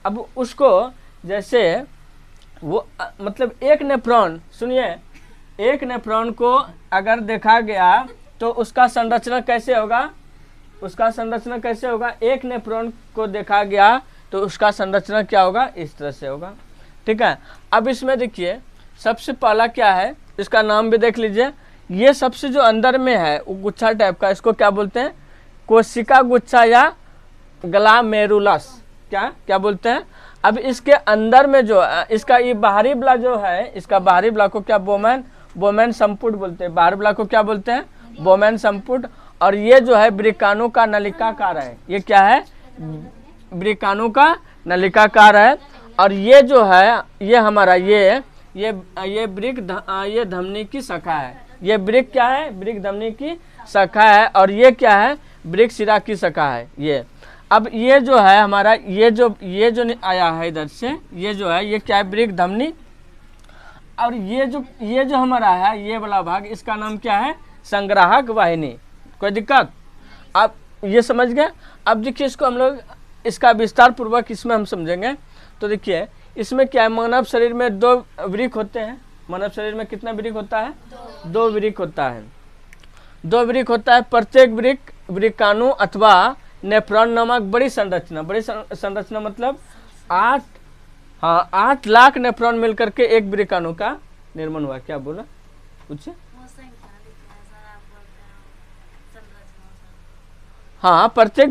अब उसको जैसे वो मतलब एक नेफ्रॉन, सुनिए, एक नेफ्रॉन को अगर देखा गया तो उसका संरचना कैसे होगा, उसका संरचना कैसे होगा, एक नेफ्रॉन को देखा गया तो उसका संरचना क्या होगा, इस तरह से होगा। ठीक है, अब इसमें देखिए सबसे पहला क्या है, इसका नाम भी देख लीजिए, ये सबसे जो अंदर में है वो गुच्छा टाइप का, इसको क्या बोलते हैं, कोशिका गुच्छा या ग्लामेरुलस, क्या क्या बोलते हैं। अब इसके अंदर में जो इसका ये बाहरी ब्ला जो है, इसका बाहरी ब्ला को क्या बोमेन संपुट बोलते हैं, बाहरी ब्ला को क्या बोलते हैं, बोमेन संपुट। और ये जो है वृक्काणु का नलिकाकार है, ये क्या है, वृक्काणु का नलिकाकार है। और ये जो है ये हमारा ये वृक्क ये धमनी की शाखा है, ये वृक्क क्या है, वृक्क धमनी की शाखा है। और ये क्या है, वृक्क शिरा की शाखा है ये। अब ये जो है हमारा ये जो आया है इधर से, ये जो है ये क्या है, वृक्क धमनी। और ये जो हमारा है ये वाला भाग, इसका नाम क्या है, संग्राहक वाहिनी। कोई दिक्कत, आप ये समझ गए। अब देखिए इसको हम लोग इसका विस्तार पूर्वक इसमें हम समझेंगे। तो देखिए इसमें क्या है, मानव शरीर में 2 वृक्क होते हैं। मानव शरीर में कितना वृक्क होता है, 2 वृक्क होता है, 2 वृक्क होता है। प्रत्येक वृक्क वृक्काणु अथवा नेफ्रॉन नामक बड़ी संरचना मतलब 8 लाख नेफ्रॉन मिलकर के एक वृक्काणु का निर्माण हुआ। क्या बोला कुछ, हाँ, प्रत्येक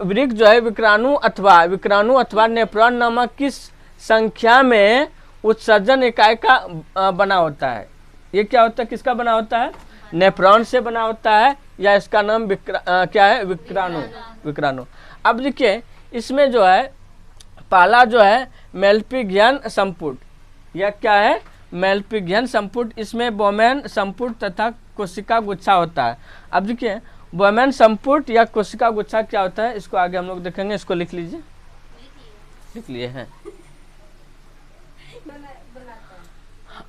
वृक्क जो है विक्राणु अथवा नेफ्रॉन नामक किस संख्या में उत्सर्जन इकाई का बना होता है। ये क्या होता है, किसका बना होता है, नेफ्रॉन से बना होता है, या इसका नाम क्या है, विक्राणु। अब देखिए इसमें जो है पहला जो है मेलपिगियन संपुट, यह क्या है, मेलपिगियन संपुट। इसमें बोमेन संपुट तथा कोशिका गुच्छा होता है। अब देखिए बोमेन संपुट या कोशिका गुच्छा क्या होता है, इसको आगे हम लोग देखेंगे। इसको लिख लीजिए, लिख लिए हैं।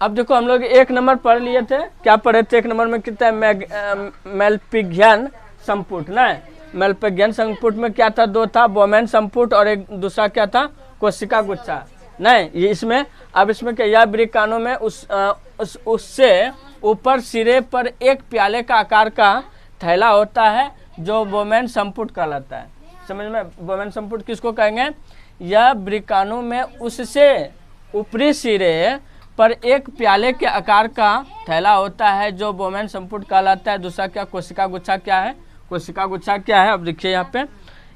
अब देखो हम लोग 1 नंबर पढ़ लिए थे, क्या पढ़े थे 1 नंबर में, कितना है, मेलपिगियन संपुट ना। मेलपिगियन संपुट में क्या था, 2 था, बोमेन संपुट और एक दूसरा क्या था, कोशिका गुच्छा नहीं। ये इसमें अब इसमें क्या, यह वृक्काणु में उससे ऊपर सिरे पर एक प्याले का आकार का थैला होता है जो बोमेन संपुट कहलाता है। समझ में, बोमेन संपुट किसको कहेंगे, यह वृक्काणु में उससे ऊपरी सिरे पर एक प्याले के आकार का थैला होता है जो बोमेन संपुट कहलाता है। दूसरा क्या, कोशिका गुच्छा क्या है, कोशिका गुच्छा क्या है, अब देखिए यहाँ पे,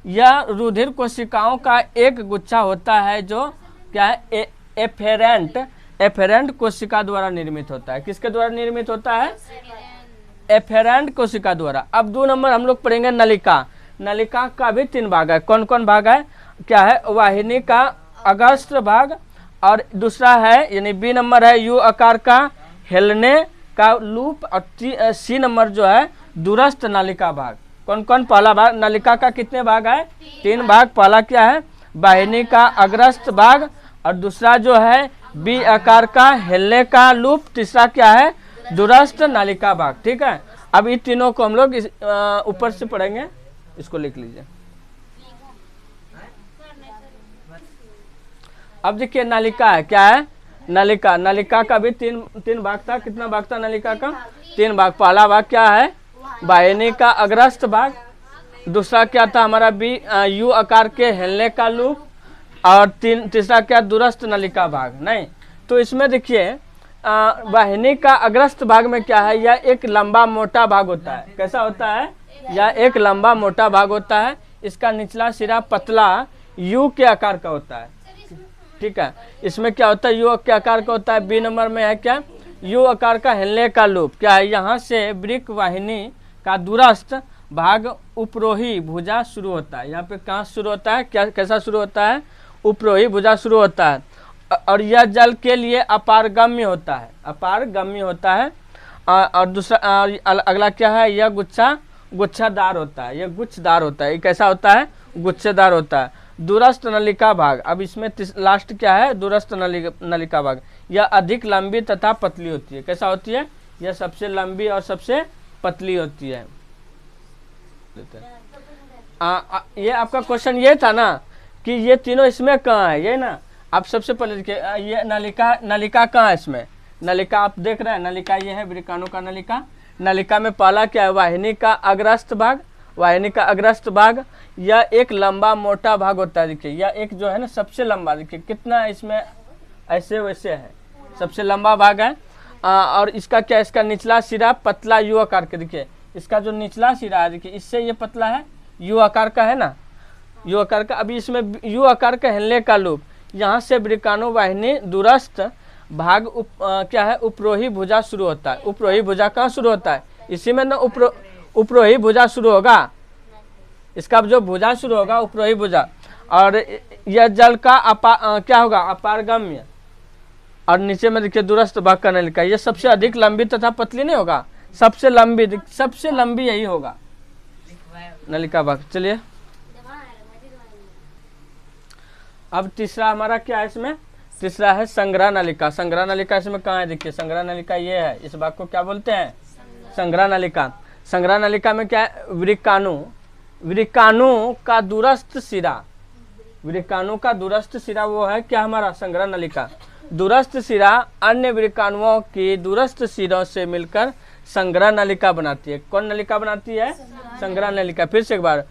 यह रुधिर कोशिकाओं का एक गुच्छा होता है जो क्या है, एफेरेंट कोशिका द्वारा निर्मित होता है। किसके द्वारा निर्मित होता है, एफेरेंट कोशिका द्वारा। अब 2 नंबर हम लोग पढ़ेंगे नलिका। नलिका का भी 3 भाग है। कौन कौन भाग है, क्या है, वाहिनी का अग्रस्थ भाग, और दूसरा है यानी बी नंबर है यू आकार का हिलने का लूप, और सी नंबर जो है दूरस्थ नलिका भाग। कौन कौन, पहला भाग नलिका का कितने भाग है, 3 भाग। पहला क्या है, वाहिनी का अग्रस्थ भाग, और दूसरा जो है बी आकार का हिलने का लूप, तीसरा क्या है, दूरस्थ नलिका भाग। ठीक है, अब इन तीनों को हम लोग ऊपर से पढ़ेंगे, इसको लिख लीजिए। अब देखिए नलिका है, क्या है, नलिका। नलिका का भी तीन भाग था। कितना भाग था नलिका का, 3 भाग। पहला भाग क्या है, वाहिनी का अग्रस्थ भाग, दूसरा क्या था हमारा बी यू आकार के हिलने का लूप, और तीसरा क्या, दूरस्थ नलिका भाग। नहीं, तो इसमें देखिए वाहिनी का अग्रस्थ भाग में क्या है, यह एक लंबा मोटा भाग होता है। कैसा होता है, यह एक लंबा मोटा भाग होता है। इसका निचला सिरा पतला यू के आकार का होता है। ठीक है, इसमें क्या होता है, यू के आकार का होता है। बी नंबर में है क्या, यू आकार का हिलने का लूप। क्या है, यहाँ से वृक्क वाहिनी का दूरस्थ भाग उपरोही भुजा शुरू होता है। यहाँ पे कहाँ शुरू होता है, क्या कैसा शुरू होता है, उपरोही भुजा शुरू होता है। और यह जल के लिए अपारगम्य होता है, अपारगम्य होता है। और दूसरा अगला क्या है, यह गुच्छादार होता है, यह गुच्छदार होता है। ये कैसा होता है, गुच्छेदार होता है। दूरस्थ नलिका भाग, अब इसमें लास्ट क्या है, दूरस्थ नलिका भाग, यह अधिक लंबी तथा पतली होती है। कैसा होती है, यह सबसे लंबी और सबसे पतली होती है। ये आपका क्वेश्चन ये था ना कि ये तीनों इसमें कहाँ है, ये ना आप सबसे पहले देखिए, ये नलिका कहाँ है इसमें, नलिका आप देख रहे हैं, नलिका ये है वृकाणु का नलिका। नलिका में पहला क्या है, वाहिनी का अग्रस्त भाग, वाहिनी का अग्रस्त भाग, यह एक लंबा मोटा भाग होता है। देखिए यह एक जो है ना सबसे लंबा, देखिए कितना है इसमें ऐसे वैसे है, सबसे लंबा भाग है। और इसका क्या, इसका निचला सिरा पतला यू आकार के, देखिए इसका जो निचला सिरा है देखिए इससे ये पतला है, यू आकार का है ना, यू आकार का। अभी इसमें यू आकार का हिलने का लूप, यहाँ से वृकाणु वाहिनी दूरस्थ भाग क्या है, उपरोही भुजा शुरू होता है। उपरोही भुजा कहाँ शुरू होता है, इसी में ना उपरोही भुजा शुरू होगा, इसका जो भुजा शुरू होगा उपरोही भुजा। और यह जल का क्या होगा, अपारगम्य, और नीचे में देखिए दूरस्थ भाग का नलिका, ये सबसे अधिक लंबी तथा पतली नहीं होगा, सबसे लंबी यही होगा नलिका भाग। चलिए अब तीसरा हमारा क्या है, इसमें तीसरा है संग्रह नलिका। संग्रह नलिका इसमें कहाँ है, देखिए संग्रह नलिका ये है, इस भाग को क्या बोलते हैं, संग्रह नलिका। संग्रह नलिका में क्या है, वृकाणु का दूरस्थ सिरा, वृकाणु का दूरस्थ सिरा वो है क्या हमारा संग्रह नलिका। दूरस्थ सिरा अन्य वृकाणुओं की दूरस्थ सिरों से मिलकर संग्रह नलिका बनाती है। कौन नलिका बनाती है, संग्रह नलिका। फिर से एक बार,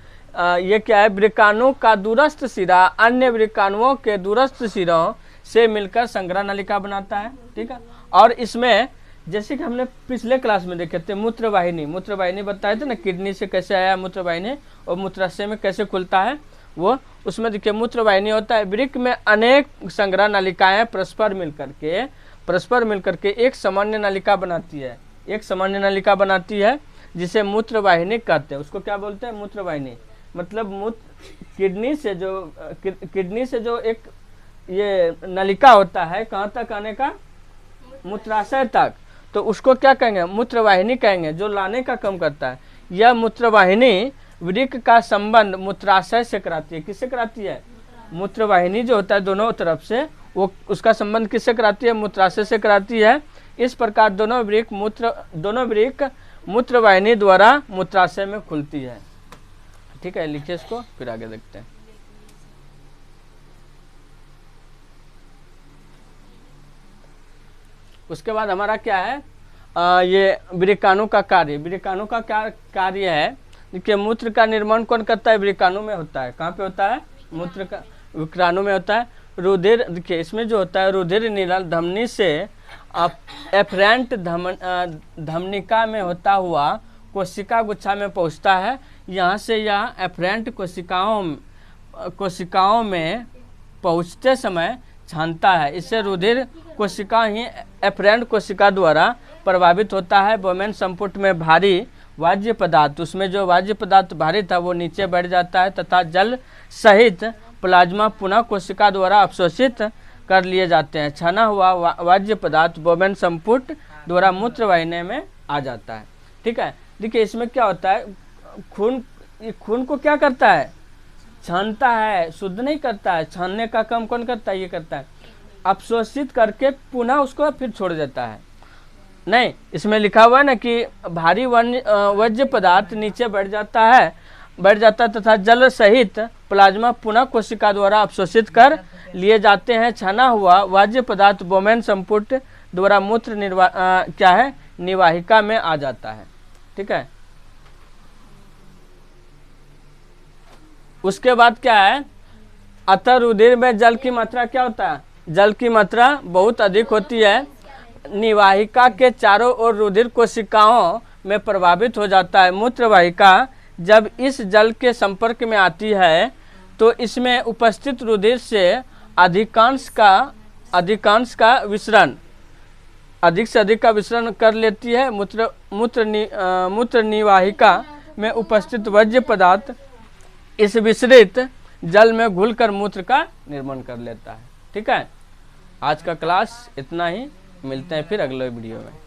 ये क्या है, वृकाणु का दूरस्थ सिरा अन्य वृकाणुओं के दूरस्थ सिरों से मिलकर संग्रह नलिका बनाता है, ठीक है। और इसमें जैसे कि हमने पिछले क्लास में देखे थे मूत्रवाहिनी, मूत्रवाहिनी बताए थे ना, किडनी से कैसे आया मूत्रवाहिनी और मूत्राशय में कैसे खुलता है वो, उसमें देखिए मूत्रवाहिनी होता है। वृक्क में अनेक संग्रह नलिकाएं परस्पर मिलकर के एक सामान्य नलिका बनाती है, एक सामान्य नलिका बनाती है जिसे मूत्रवाहिनी कहते हैं। उसको क्या बोलते हैं, मूत्रवाहिनी। मतलब किडनी से जो एक ये नलिका होता है, कहाँ तक आने का, मूत्राशय तक, तो उसको क्या कहेंगे, मूत्रवाहिनी कहेंगे, जो लाने का काम करता है। यह मूत्रवाहिनी वृक्क का संबंध मूत्राशय से कराती है। किससे कराती है, मूत्रवाहिनी जो होता है दोनों तरफ से, वो उसका संबंध किससे कराती है, मूत्राशय से कराती है। इस प्रकार दोनों वृक्क मूत्रवाहिनी द्वारा मूत्राशय में खुलती है, ठीक है। लिखिए इसको, फिर आगे देखते हैं। उसके बाद हमारा क्या है, ये वृकाणु का कार्य। वृकाणु का क्या कार्य है, देखिए मूत्र का निर्माण कौन करता है, वृकाणु में होता है। कहाँ पे होता है, मूत्र का वृकाणु में होता है। रुधिर, देखिए इसमें जो होता है रुधिर नीरल धमनी से एफरेंट धमनिका में होता हुआ कोशिका गुच्छा में पहुंचता है। यहाँ से यह एफरेंट कोशिकाओं में पहुंचते समय छानता है। इससे रुधिर कोशिका ही एफरेंट कोशिका द्वारा प्रभावित होता है। बोमेन संपुट में भारी वाज्य पदार्थ, उसमें जो वाज्य पदार्थ भारी था वो नीचे बढ़ जाता है तथा जल सहित प्लाज्मा पुनः कोशिका द्वारा अवशोषित कर लिए जाते हैं। छना हुआ वाज्य पदार्थ बोमेन संपुट द्वारा मूत्रवाहिनी में आ जाता है, ठीक है। देखिए इसमें क्या होता है, खून को क्या करता है, छानता है, शुद्ध नहीं करता है। छानने का काम कौन करता है, ये करता है। अवशोषित करके पुनः उसको फिर छोड़ देता है। नहीं, इसमें लिखा हुआ है ना कि भारी वाज्य पदार्थ नीचे बढ़ जाता तथा जल सहित प्लाज्मा पुनः कोशिका द्वारा अवशोषित कर लिए जाते हैं। छना हुआ वाज्य पदार्थ बोमेन संपुट द्वारा मूत्र निवाहिका में आ जाता है, ठीक है। उसके बाद क्या है, अतः रुधिर में जल की मात्रा क्या होता है, जल की मात्रा बहुत अधिक होती है। निवाहिका के चारों ओर रुधिर कोशिकाओं में प्रभावित हो जाता है। मूत्रवाहिका जब इस जल के संपर्क में आती है तो इसमें उपस्थित रुधिर से अधिकांश का विसरण, अधिक से अधिक का विसरण कर लेती है। मूत्र निवाहिका में उपस्थित वाज्य पदार्थ इस विसरित जल में घुलकर मूत्र का निर्माण कर लेता है, ठीक है। आज का क्लास इतना ही, मिलते हैं फिर अगले वीडियो में।